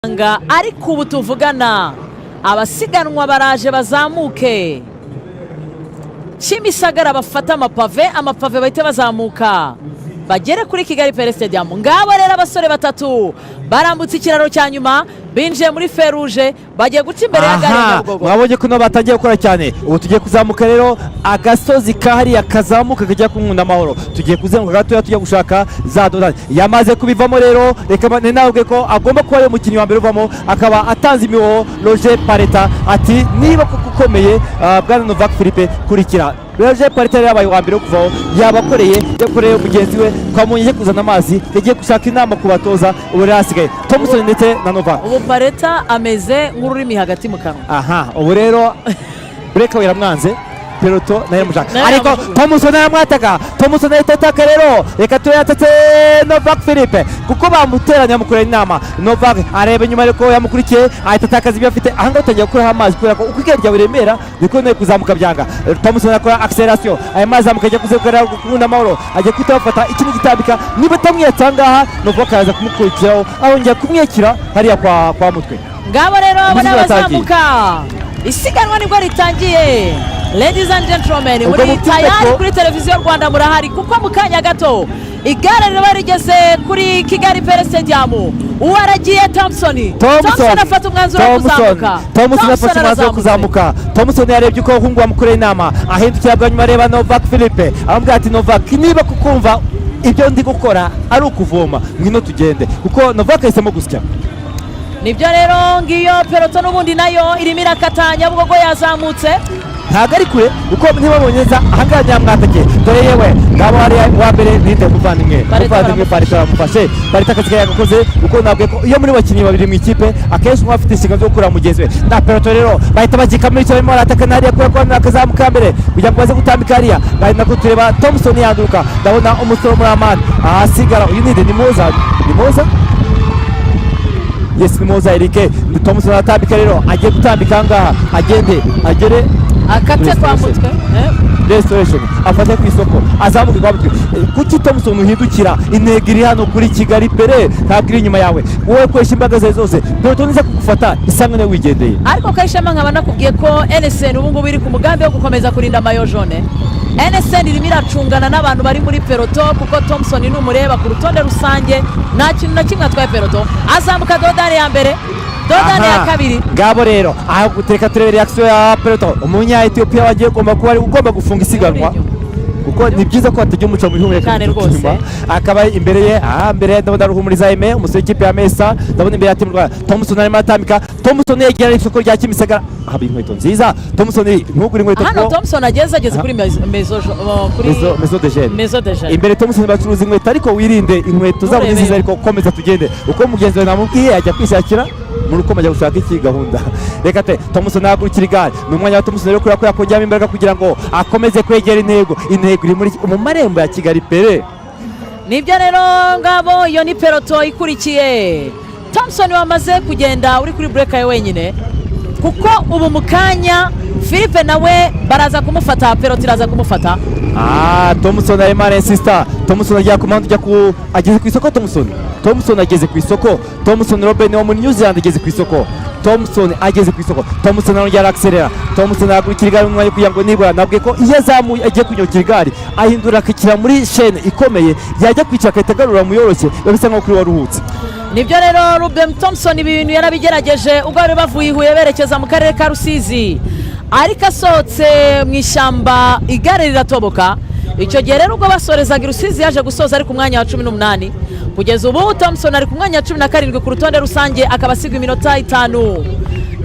ariko ubu tuvugana abasiganwa baraje bazamuke Kimisagara bafata amapave bahita bazamuka bagere kuri Kigali Pele Stadium. Ngabo rero abasore batatu barambutse ikiraro cya nyuma binjiye muri feruje bagiye guca imbere ya gare Nyabugogo. Mwabonye ko batangiye gukora cyane. Ubu tugiye kuzamuka rero agasozi kahari akazamuka kajya ku Nkunda Amahoro. Tugiye kuzenguka gatoya tujya gushaka za dodani. Yamaze kubivamo rero reka nabwe ko agomba kuba ari umukinnyi wa mbere uvamo akaba atanze imihoho Roger Pareta ati niba kukomeye bwana Novak Philippe kurikira. Roger Pareta yabaye wa mbere kuvaho yakoreye mugenzi we kwamunye kuzana amazi yagiye gushaka inama ku batoza ubu rasigaye Thompson ndetse na Novak. Ubu Pareta ameze nk'ururimi hagati mu kanwa. Ubu rero break wiramwanze peloto naye mushaka ariko Thompson yaramwataka Thompson yataka rero reka tuyatate Novak Philippe kuko bamuteranya mukura inama Novak arebe nyuma ariko yamukurikiye atatakaza ibyo afite ahanga utangiye gukora amazi kubera ko uko igerya biremera niko naye kuzamuka byanga. Thompson yakora acceleration aya mazi amukajya kuzekora ku Nkunda Amahoro agiye kutafata ikindi gitambika niba tamwiyatsa ngaha Novak araza kumukurikiraho ahongera kumwekira hariya kwa mutwe. Ngabo rero abana bazamuka isiganwa nibwo ritangiye. Ladies and gentlemen, muri tayari kuri televiziyo Rwanda murahari kuko mu kanya gato igare riba rigeze kuri Kigali Pele Stadium. Uwaragiye Thompson afata umwanzuro wo kuzamuka. Thompson yarebye uko hungu wamukoreye inama ahindukira bwa nyuma areba Novak Philippe amubwira ati Novak niba kukumva ibyo ndi gukora ari ukuvoma ngwino tugende kuko Novak yahisemo gusya. Nibyo rero ngiyo peloton n'ubundi nayo irimo irakata Nyabugogo yazamutse ntabwo ari kure uko ntibabonyeza ahangaha nyamwatake dore yewe ngabo hari wa mbere nite muvandimwe Pareta yamufashe Pareta akazi yagakoze uko nabwe ko iyo muri bakinnyi babiri mu ikipe akenshi umwe afite inshingano zo gukura mugenzi we na peloton rero bahita bagika muri cyo barimo barataka nariya kubera ko akazamuka mbere kugira ngo baze gutambika hariya bari nako tureba Thompson yanduka ndabona umusore muri amani ahasigara uyu ni Moza Yes ni Moza Eric Thompson atambika rero agiye gutambika ngaha agere akate kwa mutwe restoration afate ku isoko azamuka kwa mutwe kuki Thompson uhindukira intego iri hano kuri Kigali Pele ntabwo iri inyuma yawe wowe kwesha imbaga zose peloton iza kugufata isanzwe ne wigendeye ariko kayishema nkaba nakubwiye ko NSN ubu ngubu iri ku mugambi wo gukomeza kurinda mayo jaune. NSN irimo iracungana n'abantu bari muri peloton kuko Thompson ni umureba ku rutonde rusange nta kintu na kimwe atwaye peloton azamuka dodani ya mbere dodani ya kabiri. Ngabo rero aho guteka turebe reaction ya peloton umunya Ethiopia wagiye ugomba gufunga isiganwa kuko ni byiza ko atajya umuca mu bihumeka cyane rwose akaba imbere ye ndabona ruhumuriza Aime umusore w'ikipe ya Mesa ndabona imbere ya timu Rwanda Thompson arimo atambika Thompson yegera isoko rya Kimisagara haba inkweto nziza Thompson ntugure inkweto hano Thompson ageze kuri Maison de Jeune imbere Thompson bacuruza inkweto ariko wirinde inkweto zabo nziza ariko komeza tugende uko mugenzi we namubwiye ajya kwishakira muri uko majya gushaka iki gahunda reka Thompson nagurikira igare ni umwanya wa Thompson rero kuri kujyamo imbaraga kugira ngo akomeze kwegera intego iri muri mu marembo ya Kigali Pele. Nibyo rero ngabo iyo ni peloton ikurikiye Thompson wamaze kugenda uri kuri break ye wenyine kuko ubu mukanya Philippe nawe baraza kumufata peloton iraza kumufata. Thompson arimo sister Thompson agiye kumanda ageze ku isoko Thompson ageze ku isoko Thompson Robin wo muri New Zealand ageze ku isoko Thompson ageze ku isoko Thompson arongera accelera Thompson agurikira igare mu mwanya kugira ngo nibura nabwe ko iyo azamuye agiye kunyokira igare ahindura akikira muri chaîne ikomeye yajya kwicara akahita mu yoroshye bisa nko kuri waruhutse. Nibyo rero Ruben Thompson ibintu yarabigerageje ubwo bari bavuye i Huye berekeza mu karere ka Rusizi ariko asohotse mu ishyamba igare riratoboka. Icyo gihe rero ubwo basorezaga Rusizi yaje gusoza ari ku mwanya wa 18 kugeza ubu Thompson ari ku mwanya wa 17 ku rutonde rusange akaba asigwa iminota 5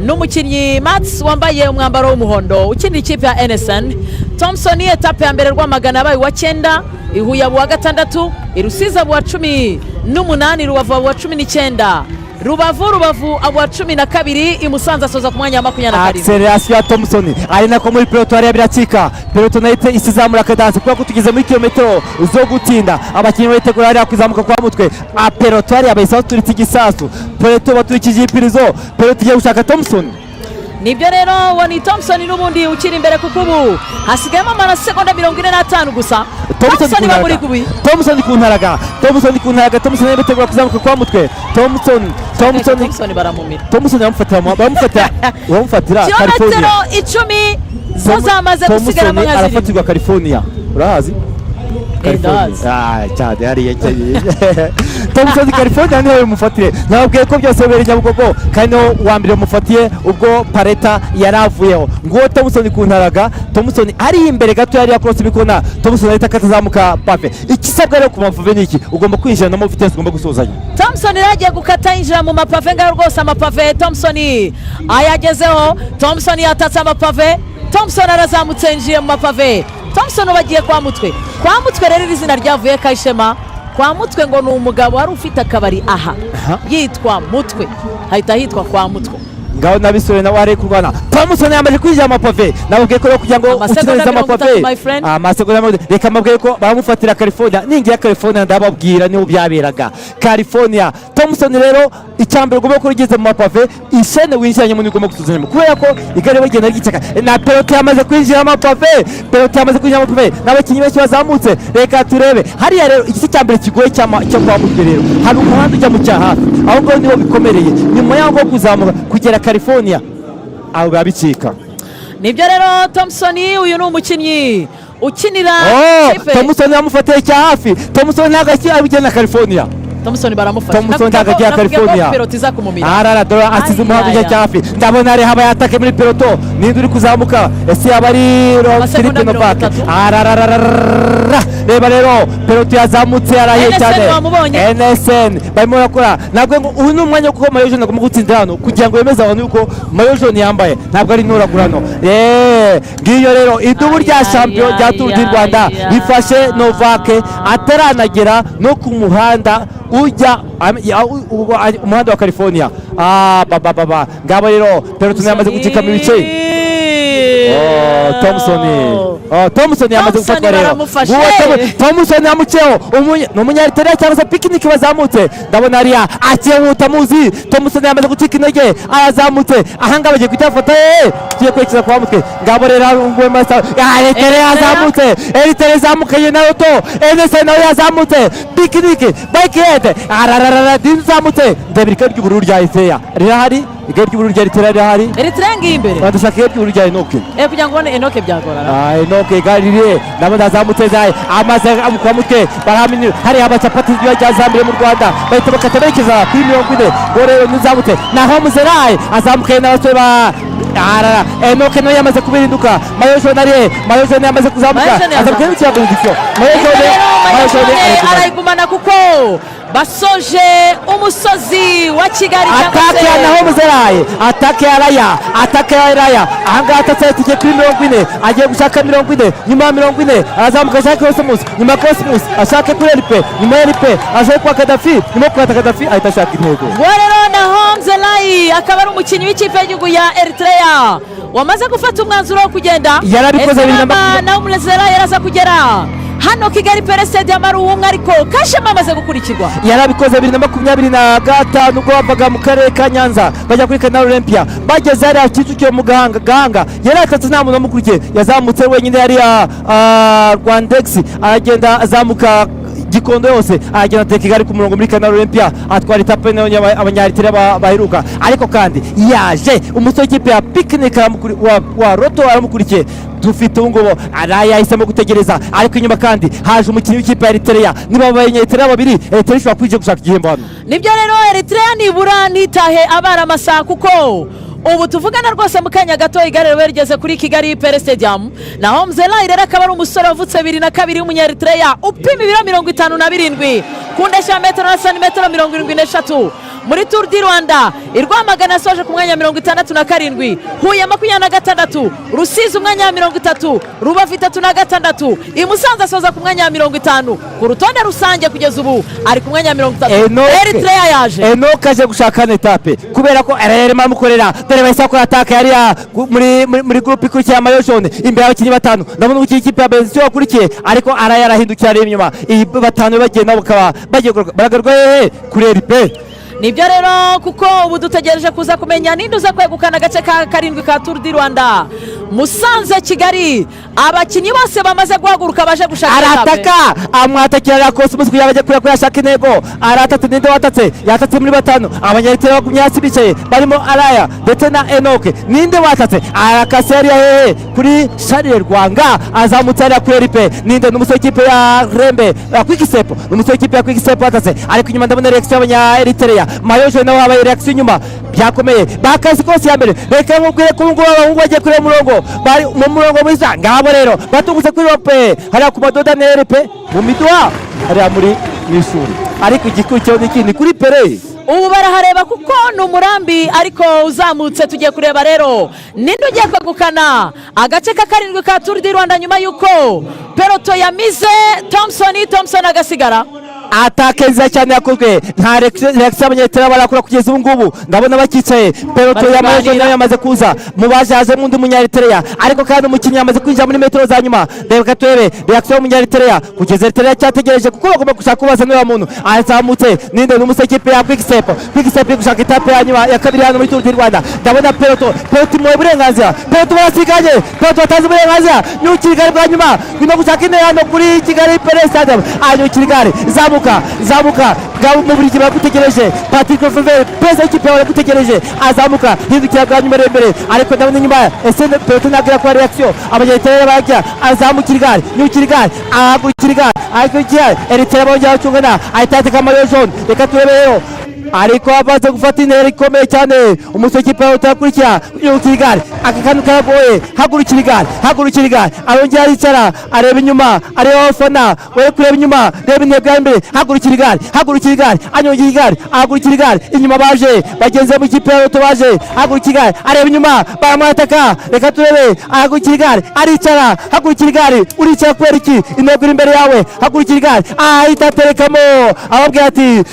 n'umukinnyi Mats wambaye umwambaro w'umuhondo ukinira ikipe ya NSN. Thompson etape ya mbere Rwamagana yabaye wa 9 Ihuye abo wa 6 Rusizi abo wa 18 Rubavu abo wa 19 Rubavu abo wa 12 imusanze asoza ku mwanya wa 27. Acceleration ya Thompson ari nako muri peloton ya biracika peloton nahite isizamura kadanse kuko tugeze muri kilometero zo gutinda abakinnyi bayitegura ari kuzamuka kwa mutwe peloton yabaye turitse igisasu peloton baturikije ipirizo peloton igiye gushaka Thompson nibyo rero uwo ni Thompson n'ubundi ukiri imbere kuko ubu hasigayemo amasegonda 45 gusa. Thompson bamuri kubi. Thompson kuntaraga Thompson yabitegura kuzamuka kwa mutwe. Thompson baramumira. Thompson bamufatira California 10 zo zamaze gusigaramo nka ziri. Arafatirwa California urahazi cyane hariya Thompson California niwe mufatire nabwiye ko byose bere Nyabugogo kandi wa mbere mufatiye ubwo Pareta yaravuyeho ngo Thompson kuntaraga Thompson ari imbere gato yari yakose bikona Thompson ahita katazamuka pafe ikisabwa rero ku mavuve niki ugomba kwinjira no mu vitesse ugomba gusozanya Thompson yagiye gukata injira mu mapave ngaho rwose amapave Thompson ayagezeho Thompson yatatse amapave Thompson arazamutse injiye mu mapave Thompson bagiye kwa mutwe rero izina ryavuye Kayishema kwa mutwe ngo ni umugabo wari ufite akabari aha yitwa Mutwe hahita hitwa kwa mutwe ngaho nabisore nawe ari kurwana Thompson yamaze kwinjira amapave nabwiye ko kugira ngo ukineze amapave amasegonda reka mabwiye ko baramufatira California ningira California ndababwira niho byaberaga California Thompson rero icyambere ugomba kurigeze mu mapave ishene winjiranye mu nigomba gusuzanya kubera ko igare bagenda rigicaka na Pelote yamaze kwinjira amapave n'abakinnyi benshi bazamutse reka turebe hariya rero iki cyambere kigoye cyo kwa mutwe rero hari umuhanda ujya mu cyahafi aho ngo niho bikomereye nyuma yaho kuzamuka kugera California aho babicika nibyo rero Thompson uyu ni umukinnyi ukinira Thompson yamufatiye cya hafi Thompson ntagaki abigena California Thompson baramufasha Thompson ntagajya California arara dora asize umuhanda cya hafi ndabona ari haba yatake muri peloto nindi uri kuzamuka ese abari Philippe Novak reba rero peloto yazamutse arahiye cyane NSN barimo bakora nabwo ngo uyu ni umwanya kuko Mayo Jaune agomba gutsinda hano kugira ngo yemeze abantu yuko Mayo Jaune yambaye ntabwo ari nuragurano ngiyo rero idubu rya champion rya Tour du Rwanda bifashe Novak ataranagera no ku muhanda ujya umuhanda wa California ngabo rero peloto yamaze gucika mu bice Thompson yamaze gufatwa rero Thompson yamuceho n'umunyariteria cyangwa se picnic bazamutse ndabona ariya akihuta muzi Thompson yamaze gucika intege arazamutse ahanga bagiye kwitafata tugiye kwerekeza kwa mutwe ngabo rero ngwe masa Eriteria yazamutse Eriteria zamukaye na Roto NSN nawe yazamutse picnic bike head dinzamutse ndabirika ry'ubururu rya Eriteria rirahari igari ry'ubururu rya Eriteria rirahari Eriteria ngimbere badashaka ry'ubururu rya Enoke kugira ngo Enoke byagorana Enoke garire ndabona azamutse zaye amaze amukwa mutwe barahamini hari abacapati y'ajyazambire mu Rwanda bahita bakaterekeza kuri 40 ngo rero nizamutse naho Muzerai azamukaye n'abasore ba Enoke no yamaze kubirinduka Mayo Jaune yamaze kuzamuka azabukeye ikibazo gifyo Mayo Jaune arayigumana kuko basoje umusozi wa Kigali atake ya naho Muzerai atake ya Raya ahangaha atatse tike kuri 40 agiye gushaka 40 nyuma ya 40 azamuka ashaka Cosmos nyuma ya Cosmos ashaka kuri Elipe nyuma ya Elipe aje kwa Kadafi nyuma kwa Kadafi ahita ashaka intego rero naho Muzerai akaba ari umukinnyi w'ikipe y'igihugu ya Eritrea wamaze gufata umwanzuro wo kugenda yarabikoze na Muzerai yaraza kugera hano Kigali Pele Stadium ari umwe ariko Kashema amaze gukurikirwa yarabikoze 2025 ubwo bavaga mu karere ka Nyanza bajya kuri Canal Olympia bageze ari Kicukiro mu Gahanga yaratatse nta muntu amukurikiye yazamutse wenyine yari Rwandex aragenda azamuka Gikondo yose agenda teka Kigali ku murongo muri Canal Olympia atwara etape n'abanyariteria baheruka ariko kandi yaje umusore w'ikipe ya Picnic wa Roto aramukurikiye dufite ubungubu arayahisemo gutegereza ariko inyuma kandi haje umukinnyi w'ikipe ya Eritrea niba abanyaritrea babiri Eritrea ishobora kwije gushaka igihembo hano nibyo rero Eritrea nibura ntitahe abara amasaha kuko ubu tuvugana rwose mu kanya gato igare rigeze kuri Kigali Pele Stadium naho Muzerai rero akaba ari umusore wavutse 2002 w'umunyariteria upima ibiro 57 kundesha metero na santimetero 73 muri Tour du Rwanda Rwamagana yasoje ku mwanya 67 Huye 26 Rusizi umwanya 30 Rubavu 36 Musanze asoza ku mwanya 50 ku rutonde rusange kugeza ubu ari ku mwanya 30 Eritrea yaje Enoke aje gushaka etape kubera ko ararema mukorera dore bahise ko ataka yari muri groupe ikurikiye Mayo Jaune imbere y'abakinnyi batanu ndabona ukiye ikipe ya Benzi wakurikiye ariko arayarahindukira ari inyuma batanu bagenda bakaba bagiye baragarwa kuri Elipe nibyo rero kuko ubu dutegereje kuza kumenya ninde uza kwegukana agace ka karindwi ka Tour du Rwanda. Musanze Kigali abakinnyi bose bamaze guhaguruka baje gushaka arataka amwatakira Cosmos kugira bajye kure yashaka intego aratatse ninde watatse yatatse muri batanu abanyaritera bagumye hasi bicaye barimo Araya ndetse na Enoke ninde watatse arakaseri hehe kuri Charles Rwanga azamutse ari kuri Ripe ninde n'umusore ikipe ya Rembe Quickstep n'umusore ikipe ya Quickstep watatse ariko inyuma ndabona reaction y'abanya Eritrea Mayojo nawe habaye reaction inyuma byakomeye bakazi kose ya mbere reka nkubwire ko ngo abahungu bagiye kure murongo bari mu murongo mwiza ngabo rero batungutse kuri Rope hariya ku madoda nerepe mu midwa hariya muri n'ishuri ariko igikurikiyeho n'ikindi kuri Pere ubu barahareba kuko ni umurambi ariko uzamutse tugiye kureba rero ninde ugiye kwegukana agace ka karindwi ka Tour du Rwanda nyuma y'uko peloto yamize Thompson agasigara. atake nziza cyane yakozwe nta reaction abanyetera barakora kugeza ubu ngubu ndabona bakicaye peloto ya Mayojo nayo yamaze kuza mu bajaje mundi munyaritrea ariko kandi umukinnyi yamaze kwinjira muri metero za nyuma reka turebe reaction y'umunyariterea kugeza Eritrea cyategereje kuko bagomba gushaka kubaza n'uwo muntu azamutse ninde n'umusekipe ya Quickstep gushaka etape ya nyuma ya kabiri hano muri Tour du Rwanda ndabona peloto mu burenganzira peloto barasiganye peloto batanze uburenganzira nyukirigari bwa nyuma ngino gushaka intera hano kuri Kigali Pele Stadium anyukirigari zamuka ngabo mu buri kiba gutegereje Patrick Lefevre pesa ikipe yabo gutegereje azamuka hindukira bwa nyuma imbere ariko ndabona nyuma ese peloto nagira kwa reaction abanyaritera bajya azamukirigari nyukirigari agukirigari Eritrea bongera cyungana ayitateka Mayojo reka turebe rero ariko abaze gufata intera ikomeye cyane umusore ikipe utakurikira Nyukirigari akakanu karagoye hagurukira igare arongera aricara areba inyuma areba abafana we kureba inyuma reba intego ya mbere hagurukira igare anyongera igare ahagurukira igare inyuma baje bagenzi mu ikipe baje hagurukira igare areba inyuma baramwataka reka turebe ahagurukira igare aricara hagurukira igare uricara kubera iki intego iri imbere yawe hagurukira igare ahita aterekamo ababwira ati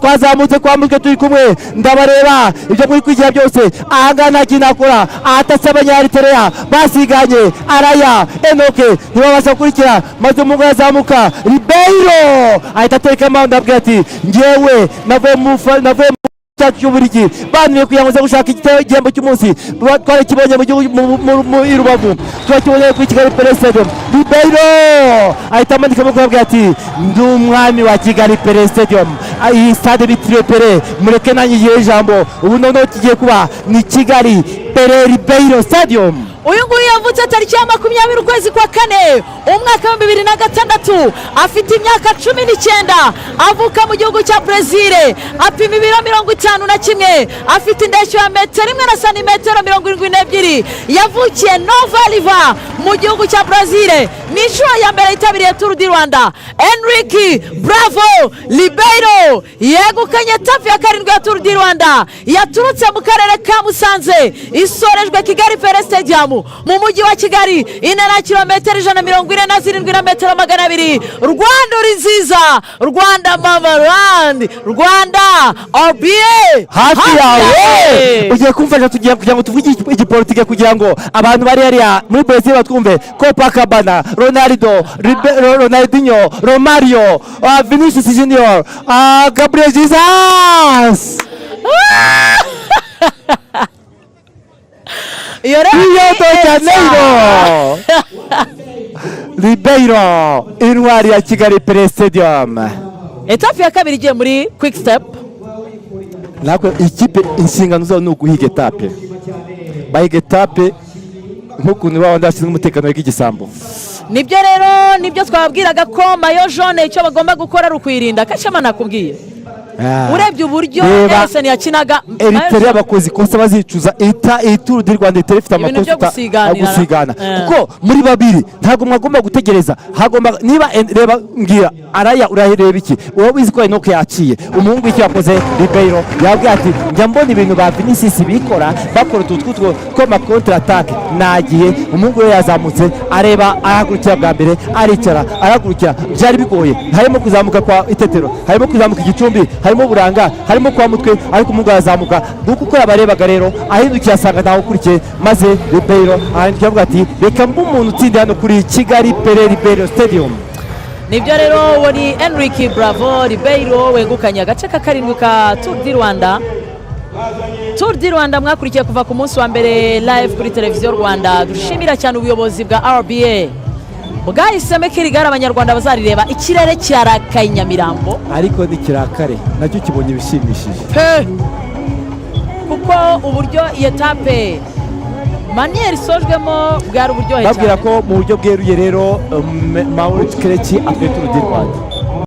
twazamutse kwa mutwe turi kumwe ndabareba ibyo muri kwigira byose ahangaha nta kintu akora ahatase abanyaritrea basiganye Araya Enoke ntibabasha gukurikira maze umuntu yazamuka Ribeiro ahita aterekamo ndabwira ati ngewe navuye mu cy'uburigi banniye kugira ngo nze gushaka igihembo cy'umunsi twarakibonye mu gihugu mu Rubavu twakibonye kuri Kigali Pele Stadium Ribeiro ahita amanika amaboko ababwira ati ndi umwami wa Kigali Pele Stadium iyi stade bitiriwe Pele mureke nanjye ngire ijambo ubu noneho kigiye kuba ni Kigali Pele Ribeiro Stadium. uyu nguyu yavutse tariki ya 20 ukwezi kwa kane umwaka wa 2006 afite imyaka 19 avuka mu gihugu cya Brazil apima ibiro 51 afite indeshyo ya metero 1 na santimetero 72 yavukiye Nova Oliva mu gihugu cya Brazil ni inshuro ya mbere yitabiriye Tour du Rwanda. Enrique Bravo Ribeiro yegukanye etape ya karindwi ya Tour du Rwanda yaturutse mu karere ka Musanze isorejwe Kigali Pele Stadium mu mujyi wa Kigali intera kilometero 147 na metero 200. Rwanda uri nziza, Rwanda mama land, Rwanda OBA hafi yawe ugiye kumfasha tugiye kugira ngo tuvuge igipolitike kugira ngo abantu bari hariya muri Brazil batwumve Copacabana Ronaldinho Romario Vinicius Junior Gabriel Jesus Rio de Janeiro Ribeiro intwari ya Kigali Pele Stadium. Etape ya kabiri igiye muri Quickstep. Nako ikipe inshingano zabo ni uguhiga etape bahiga etape nk'ukuntu baba ndashinzwe umutekano w'igisambo. Nibyo rero nibyo twababwiraga ko Mayojo icyo bagomba gukora ari ukwirinda kashema nakubwiye urebye uburyo Eriksen yakinaga Eritrea bakoze kosa bazicuza Tour du Rwanda ifite amakosa gusigana kuko muri babiri ntago mwagomba gutegereza hagomba niba reba ngira Araya urahireba iki wowe uzi ko Enoke yaciye umuhungu iki yakoze Ribeiro yabwiye ati njya mbona ibintu ba Vinicius bikora bakora tutwo ko ma contre attaque nagiye umuhungu we yazamutse areba ahagurukira bwa mbere aricara aragurukira byari bigoye harimo kuzamuka kwa Itetero harimo kuzamuka Igicumbi harimo Buranga harimo kwa Mutwe ariko umuhungu yazamuka nuko uko yabarebaga rero ahindukiye asanga ntaho ukurikiye maze Ribeiro ahindukiye avuga ati reka mbu umuntu utsinde hano kuri Kigali Pele Ribeiro Stadium. nibyo rero uwo ni Enrique Bravo Ribeiro wegukanye agace ka karindwi ka Tour du Rwanda. Tour du Rwanda mwakurikiye kuva ku munsi wa mbere live kuri televiziyo Rwanda. Dushimira cyane ubuyobozi bwa RBA bwahisemo ko iri gare abanyarwanda bazarireba. Ikirere kirarakaye Nyamirambo ariko ni kirakare nacyo kibonye ibishimishije kuko uburyo iyi etape maniyeri isojwemo bwari uburyohe cyane. babwira ko mu buryo bweruye rero Maurice Kreki afite Tour du Rwanda.